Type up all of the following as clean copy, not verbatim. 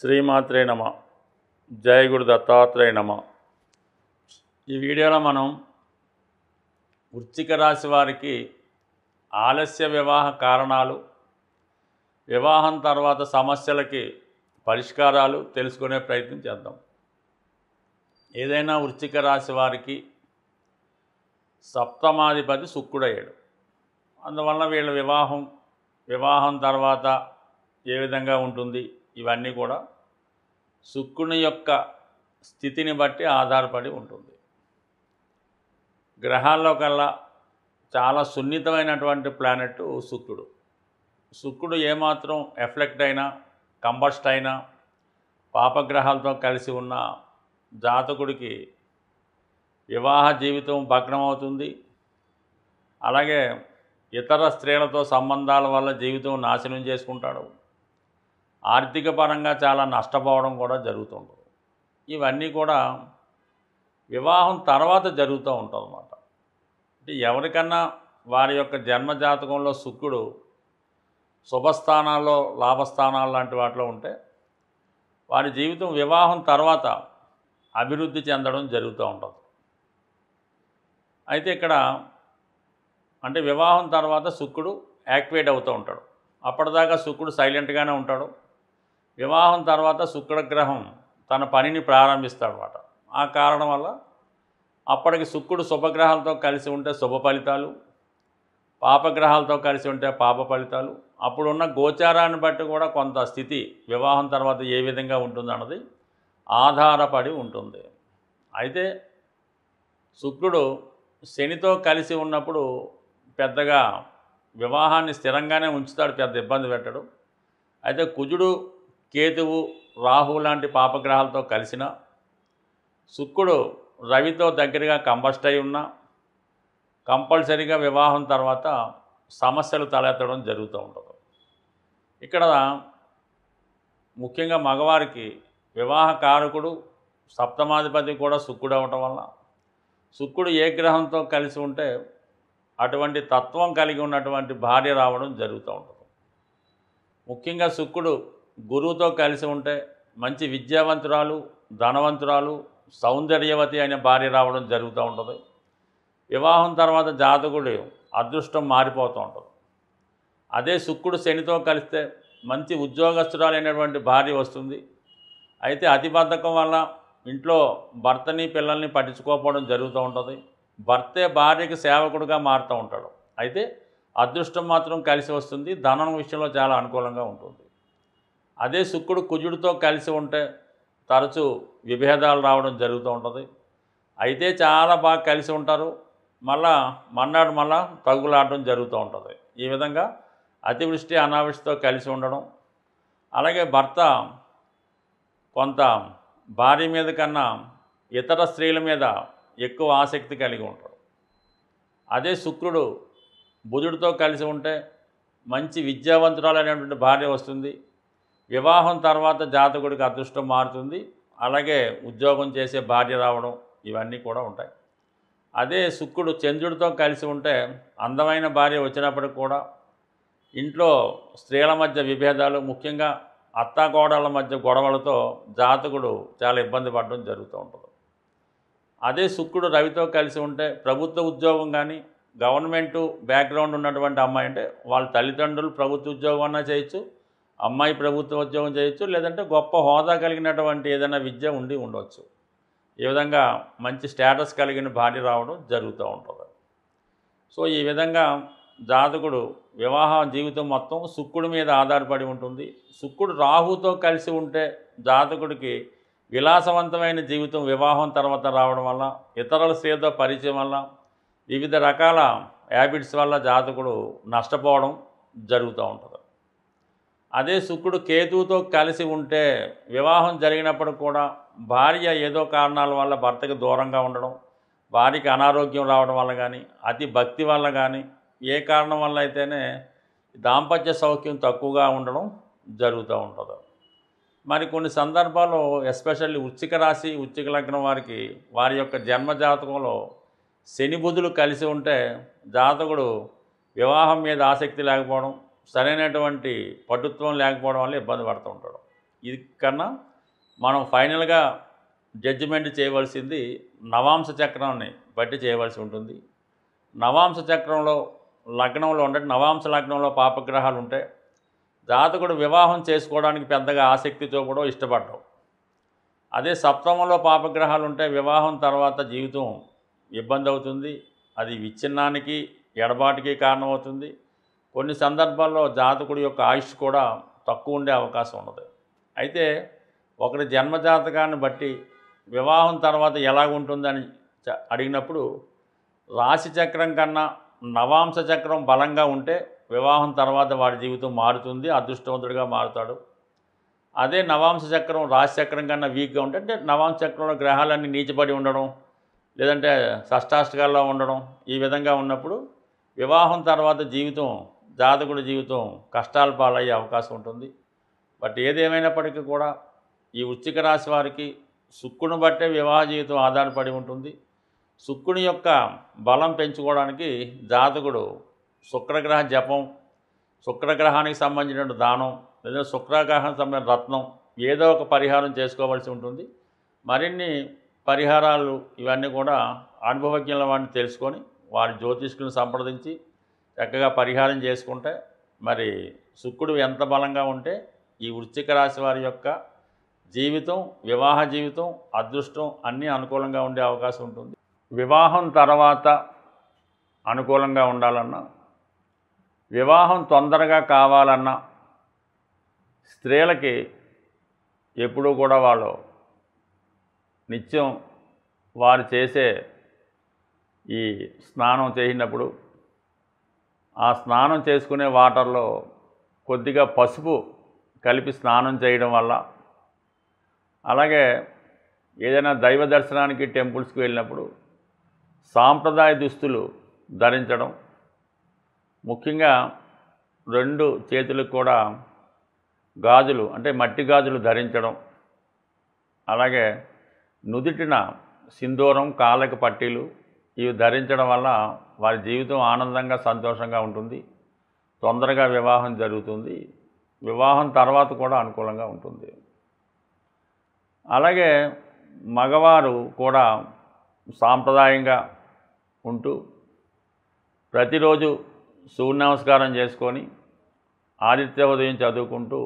శ్రీమాత్రే నమ. జయ గురు దత్తాత్రేయ నమ. ఈ వీడియోలో మనం వృశ్చిక రాశి వారికి ఆలస్య వివాహ కారణాలు, వివాహం తర్వాత సమస్యలకి పరిష్కారాలు తెలుసుకునే ప్రయత్నం చేద్దాం. ఏదైనా వృశ్చిక రాశి వారికి సప్తమాధిపతి శుక్రుడయ్యాడు. అందువలన వీళ్ళ వివాహం తర్వాత ఏ విధంగా ఉంటుంది ఇవన్నీ కూడా శుక్రుని యొక్క స్థితిని బట్టి ఆధారపడి ఉంటుంది. గ్రహాల్లో కల్లా చాలా సున్నితమైనటువంటి ప్లానెట్ శుక్రుడు. శుక్రుడు ఏమాత్రం ఎఫ్లెక్ట్ అయినా, కంబస్ట్ అయినా, పాపగ్రహాలతో కలిసి ఉన్న జాతకుడికి వివాహ జీవితం భగ్నమవుతుంది. అలాగే ఇతర స్త్రీలతో సంబంధాల వల్ల జీవితం నాశనం చేసుకుంటాడు. ఆర్థిక పరంగా చాలా నష్టపోవడం కూడా జరుగుతుంటుంది. ఇవన్నీ కూడా వివాహం తర్వాత జరుగుతూ ఉంటుంది అన్నమాట. అంటే ఎవరికన్నా వారి యొక్క జన్మజాతకంలో శుక్రుడు శుభస్థానాల్లో, లాభస్థానాలు లాంటి వాటిలో ఉంటే వారి జీవితం వివాహం తర్వాత అభివృద్ధి చెందడం జరుగుతూ ఉంటుంది. అయితే ఇక్కడ అంటే వివాహం తర్వాత శుక్రుడు యాక్టివేట్ అవుతూ ఉంటాడు. అప్పటిదాకా శుక్రుడు సైలెంట్గానే ఉంటాడు. వివాహం తర్వాత శుక్రగ్రహం తన పనిని ప్రారంభిస్తాడు అన్నమాట. ఆ కారణం వల్ల అప్పటికి శుక్రుడు శుభగ్రహాలతో కలిసి ఉంటే శుభ ఫలితాలు, పాపగ్రహాలతో కలిసి ఉంటే పాప ఫలితాలు, అప్పుడున్న గోచారాన్ని బట్టి కూడా కొంత స్థితి వివాహం తర్వాత ఏ విధంగా ఉంటుందన్నది ఆధారపడి ఉంటుంది. అయితే శుక్రుడు శనితో కలిసి ఉన్నప్పుడు పెద్దగా వివాహాన్ని స్థిరంగానే ఉంచుతాడు, పెద్ద ఇబ్బంది పెట్టడు. అయితే కుజుడు, కేతువు, రాహు లాంటి పాపగ్రహాలతో కలిసిన శుక్రుడు రవితో దగ్గరగా కంబస్ట్ అయి ఉన్నా కంపల్సరీగా వివాహం తర్వాత సమస్యలు తలెత్తడం జరుగుతూ ఉంటుంది. ఇక్కడ ముఖ్యంగా మగవారికి వివాహ కారకుడు సప్తమాధిపతి కూడా శుక్రుడు అవ్వటం వల్ల శుక్రుడు ఏ గ్రహంతో కలిసి ఉంటే అటువంటి తత్వం కలిగి ఉన్నటువంటి భార్య రావడం జరుగుతూ ఉంటుంది. ముఖ్యంగా శుక్రుడు గురువుతో కలిసి ఉంటే మంచి విద్యావంతురాలు, ధనవంతురాలు, సౌందర్యవతి అయిన భార్య రావడం జరుగుతూ ఉంటుంది. వివాహం తర్వాత జాతకుడు అదృష్టం మారిపోతూ ఉంటుంది. అదే శుక్రుడు శనితో కలిస్తే మంచి ఉద్యోగస్తురాలైనటువంటి భార్య వస్తుంది. అయితే అతిబద్ధకం వల్ల ఇంట్లో భర్తని, పిల్లల్ని పట్టించుకోకపోవడం జరుగుతూ ఉంటుంది. భర్తే భార్యకి సేవకుడుగా మారుతూ ఉంటాడు. అయితే అదృష్టం మాత్రం కలిసి వస్తుంది. ధనం విషయంలో చాలా అనుకూలంగా ఉంటుంది. అదే శుక్రుడు కుజుడితో కలిసి ఉంటే తరచూ విభేదాలు రావడం జరుగుతూ ఉంటుంది. అయితే చాలా బాగా కలిసి ఉంటారు, మళ్ళా తగులాడడం జరుగుతూ ఉంటుంది. ఈ విధంగా అతివృష్టి, అనావృష్టితో కలిసి ఉండడం, అలాగే భర్త కొంత భార్య మీద కన్నా ఇతర స్త్రీల మీద ఎక్కువ ఆసక్తి కలిగి ఉంటాడు. అదే శుక్రుడు బుధుడితో కలిసి ఉంటే మంచి విద్యావంతురాలైనటువంటి భార్య వస్తుంది. వివాహం తర్వాత జాతకుడికి అదృష్టం మారుతుంది. అలాగే ఉద్యోగం చేసే భార్య రావడం ఇవన్నీ కూడా ఉంటాయి. అదే శుక్రుడు చంద్రుడితో కలిసి ఉంటే అందమైన భార్య వచ్చినప్పటికి కూడా ఇంట్లో స్త్రీల మధ్య విభేదాలు, ముఖ్యంగా అత్తాకోడళ్ళ మధ్య గొడవలతో జాతకుడు చాలా ఇబ్బంది పడడం జరుగుతూ ఉంటుంది. అదే శుక్రుడు రవితో కలిసి ఉంటే ప్రభుత్వ ఉద్యోగం కానీ, గవర్నమెంటు బ్యాక్గ్రౌండ్ ఉన్నటువంటి అమ్మాయి అంటే వాళ్ళ తల్లిదండ్రులు ప్రభుత్వ ఉద్యోగం అన్నా చేయొచ్చు, అమ్మాయి ప్రభుత్వ ఉద్యోగం చేయొచ్చు, లేదంటే గొప్ప హోదా కలిగినటువంటి ఏదైనా విద్య ఉండవచ్చు. ఈ విధంగా మంచి స్టేటస్ కలిగిన భార్య రావడం జరుగుతూ ఉంటుంది. సో ఈ విధంగా జాతకుడు వివాహ జీవితం మొత్తం శుక్రుడి మీద ఆధారపడి ఉంటుంది. శుక్రుడు రాహుతో కలిసి ఉంటే జాతకుడికి విలాసవంతమైన జీవితం వివాహం తర్వాత రావడం వల్ల, ఇతరుల స్త్రీలతో పరిచయం వల్ల, వివిధ రకాల హ్యాబిట్స్ వల్ల జాతకుడు నష్టపోవడం జరుగుతూ ఉంటుంది. అదే శుక్రుడు కేతువుతో కలిసి ఉంటే వివాహం జరిగినప్పుడు కూడా భార్య ఏదో కారణాల వల్ల భర్తకి దూరంగా ఉండడం, భార్యకి అనారోగ్యం రావడం వల్ల కానీ, అతి భక్తి వల్ల కానీ, ఏ కారణం వల్ల అయితేనే దాంపత్య సౌఖ్యం తక్కువగా ఉండడం జరుగుతూ ఉంటుంది. మరి కొన్ని సందర్భాల్లో ఎస్పెషల్లీ వృశ్చిక రాశి, వృశ్చిక లగ్నం వారికి వారి యొక్క జన్మజాతకంలో శని బుధులు కలిసి ఉంటే జాతకుడు వివాహం మీద ఆసక్తి లేకపోవడం, సరైనటువంటి పటుత్వం లేకపోవడం వల్ల ఇబ్బంది పడుతూ ఉంటాడు. ఇది కన్నా మనం ఫైనల్గా జడ్జిమెంట్ చేయవలసింది నవాంశ చక్రాన్ని బట్టి చేయవలసి ఉంటుంది. నవాంశ చక్రంలో లగ్నంలో అంటే నవాంశ లగ్నంలో పాపగ్రహాలు ఉంటే జాతకుడు వివాహం చేసుకోవడానికి పెద్దగా ఆసక్తి చూపడం, ఇష్టపడడం. అదే సప్తమంలో పాపగ్రహాలు ఉంటే వివాహం తర్వాత జీవితం ఇబ్బంది అవుతుంది. అది విచ్ఛిన్నానికి, ఎడబాటుకి కారణమవుతుంది. కొన్ని సందర్భాల్లో జాతకుడి యొక్క ఆయుష్ కూడా తక్కువ ఉండే అవకాశం ఉన్నది. అయితే ఒకరి జన్మజాతకాన్ని బట్టి వివాహం తర్వాత ఎలాగుంటుందని అడిగినప్పుడు రాశి చక్రం కన్నా నవాంశ చక్రం బలంగా ఉంటే వివాహం తర్వాత వాడి జీవితం మారుతుంది, అదృష్టవంతుడిగా మారుతాడు. అదే నవాంశ చక్రం రాశి చక్రం కన్నా వీక్గా ఉంటే, అంటే నవాంశ చక్రంలో గ్రహాలన్నీ నీచపడి ఉండడం, లేదంటే షష్టాష్టకాల్లో ఉండడం, ఈ విధంగా ఉన్నప్పుడు వివాహం తర్వాత జాతకుడి జీవితం కష్టాల పాలయ్యే అవకాశం ఉంటుంది. బట్ ఏదేమైనప్పటికీ కూడా ఈ వృశ్చిక రాశి వారికి శుక్రుని బట్టే వివాహ జీవితం ఆధారపడి ఉంటుంది. శుక్రుని యొక్క బలం పెంచుకోవడానికి జాతకుడు శుక్రగ్రహ జపం, శుక్రగ్రహానికి సంబంధించిన దానం, లేదా శుక్రగ్రహానికి సంబంధించిన రత్నం, ఏదో ఒక పరిహారం చేసుకోవాల్సి ఉంటుంది. మరిన్ని పరిహారాలు ఇవన్నీ కూడా అనుభవజ్ఞుల వాడిని తెలుసుకొని వారి జ్యోతిష్కులను సంప్రదించి చక్కగా పరిహారం చేసుకుంటే మరి శుక్రుడు ఎంత బలంగా ఉంటే ఈ వృశ్చిక రాశి వారి యొక్క జీవితం, వివాహ జీవితం, అదృష్టం అన్నీ అనుకూలంగా ఉండే అవకాశం ఉంటుంది. వివాహం తర్వాత అనుకూలంగా ఉండాలన్నా, వివాహం తొందరగా కావాలన్నా స్త్రీలకి ఎప్పుడూ కూడా వాళ్ళు నిత్యం వారు చేసే ఈ స్నానం చేసినప్పుడు ఆ స్నానం చేసుకునే వాటర్లో కొద్దిగా పసుపు కలిపి స్నానం చేయడం వల్ల, అలాగే ఏదైనా దైవ దర్శనానికి టెంపుల్స్కి వెళ్ళినప్పుడు సాంప్రదాయ దుస్తులు ధరించడం, ముఖ్యంగా 2 చేతులకు కూడా గాజులు అంటే మట్టి గాజులు ధరించడం, అలాగే నుదుటిన సింధూరం, కాళ్ళకి పట్టీలు ఇవి ధరించడం వల్ల వారి జీవితం ఆనందంగా, సంతోషంగా ఉంటుంది. తొందరగా వివాహం జరుగుతుంది. వివాహం తర్వాత కూడా అనుకూలంగా ఉంటుంది. అలాగే మగవారు కూడా సాంప్రదాయంగా ఉంటూ ప్రతిరోజు సూర్య నమస్కారం చేసుకొని ఆదిత్య ఉదయం చదువుకుంటూ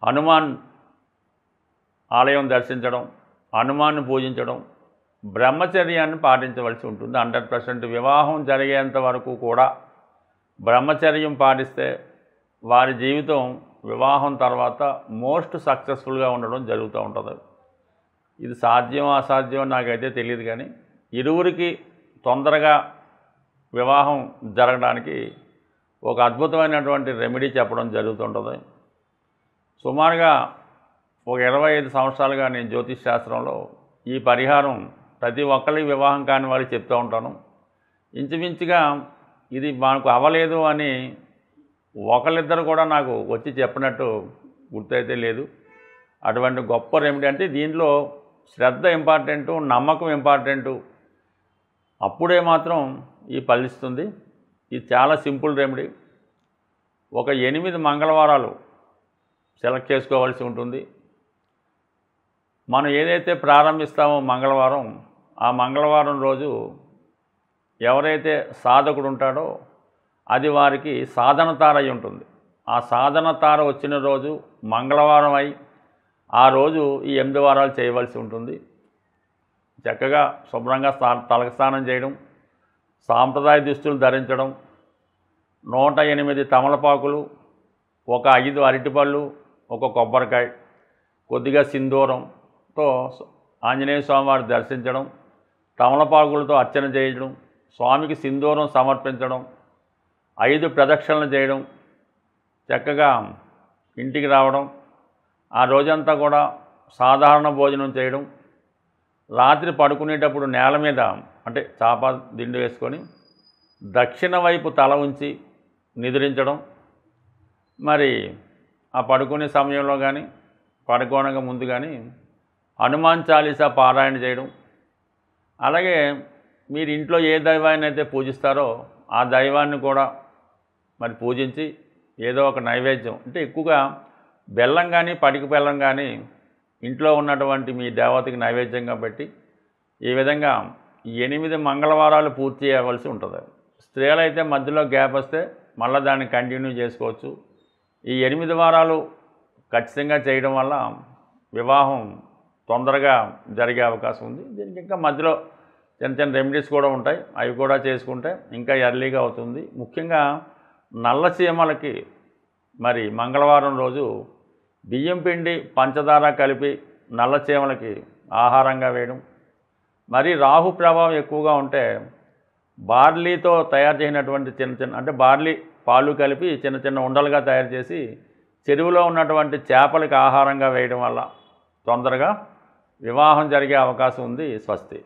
హనుమాన్ ఆలయం దర్శించడం, హనుమాన్ను పూజించడం, బ్రహ్మచర్యాన్ని పాటించవలసి ఉంటుంది. 100% వివాహం జరిగేంత వరకు కూడా బ్రహ్మచర్యం పాటిస్తే వారి జీవితం వివాహం తర్వాత మోస్ట్ సక్సెస్ఫుల్గా ఉండడం జరుగుతూ ఉంటుంది. ఇది సాధ్యం అసాధ్యం నాకైతే తెలియదు, కానీ ఇరువురికి తొందరగా వివాహం జరగడానికి ఒక అద్భుతమైనటువంటి రెమెడీ చెప్పడం జరుగుతుంటుంది. సుమారుగా ఒక 25 సంవత్సరాలుగా నేను జ్యోతిష్ శాస్త్రంలో ఈ పరిహారం ప్రతి ఒక్కరికి వివాహం కాని వారికి చెప్తూ ఉంటాను. ఇంచుమించుగా ఇది మనకు అవ్వలేదు అని ఒకళ్ళిద్దరు కూడా నాకు వచ్చి చెప్పినట్టు గుర్తయితే లేదు. అటువంటి గొప్ప రెమెడీ. అంటే దీంట్లో శ్రద్ధ ఇంపార్టెంటు, నమ్మకం ఇంపార్టెంటు. అప్పుడే మాత్రం ఈ ఫలిస్తుంది. ఇది చాలా సింపుల్ రెమెడీ. ఒక 8 మంగళవారాలు సెలెక్ట్ చేసుకోవాల్సి ఉంటుంది. మనం ఏదైతే ప్రారంభిస్తామో మంగళవారం, ఆ మంగళవారం రోజు ఎవరైతే సాధకుడు ఉంటాడో అది వారికి సాధన తార అయి ఉంటుంది. ఆ సాధన తార వచ్చిన రోజు మంగళవారం అయి ఆ రోజు ఈ 8 వారాలు చేయవలసి ఉంటుంది. చక్కగా శుభ్రంగా తలకు స్నానం చేయడం, సాంప్రదాయ దుస్తులు ధరించడం, 108 తమలపాకులు, ఒక 5 అరటిపళ్ళు, ఒక కొబ్బరికాయ, కొద్దిగా సింధూరంతో ఆంజనేయ స్వామి వారిని దర్శించడం, తమలపాకులతో అర్చన చేయడం, స్వామికి సింధూరం సమర్పించడం, 5 ప్రదక్షిణలు చేయడం, చక్కగా ఇంటికి రావడం, ఆ రోజంతా కూడా సాధారణ భోజనం చేయడం, రాత్రి పడుకునేటప్పుడు నేల మీద అంటే చాప దిండు వేసుకొని దక్షిణ వైపు తల ఉంచి నిద్రించడం, మరి ఆ పడుకునే సమయంలో కానీ పడుకోనగా ముందు కానీ హనుమాన్ చాలీసా పారాయణ చేయడం, అలాగే మీరు ఇంట్లో ఏ దైవాన్ని అయితే పూజిస్తారో ఆ దైవాన్ని కూడా మరి పూజించి ఏదో ఒక నైవేద్యం, అంటే ఎక్కువగా బెల్లం కానీ పటిక బెల్లం కానీ ఇంట్లో ఉన్నటువంటి మీ దేవతకి నైవేద్యంగా పెట్టి ఈ విధంగా 8 మంగళవారాలు పూర్తి చేయవలసి ఉంటుంది. స్త్రీలైతే మధ్యలో గ్యాప్ వస్తే మళ్ళీ దాన్ని కంటిన్యూ చేసుకోవచ్చు. ఈ 8 వారాలు ఖచ్చితంగా చేయడం వల్ల వివాహం తొందరగా జరిగే అవకాశం ఉంది. దీనికి ఇంకా మధ్యలో చిన్న చిన్న రెమెడీస్ కూడా ఉంటాయి, అవి కూడా చేసుకుంటే ఇంకా ఎర్లీగా అవుతుంది. ముఖ్యంగా నల్ల చీమలకి మరి మంగళవారం రోజు బియ్యం పిండి పంచదార కలిపి నల్ల చీమలకి ఆహారంగా వేయడం, మరి రాహు ప్రభావం ఎక్కువగా ఉంటే బార్లీతో తయారు చేసినటువంటి చిన్న చిన్న అంటే బార్లీ పాలు కలిపి చిన్న చిన్న ఉండలుగా తయారు చేసి చెరువులో ఉన్నటువంటి చేపలకి ఆహారంగా వేయడం వల్ల తొందరగా వివాహం జరిగే అవకాశం ఉంది. స్వస్తి.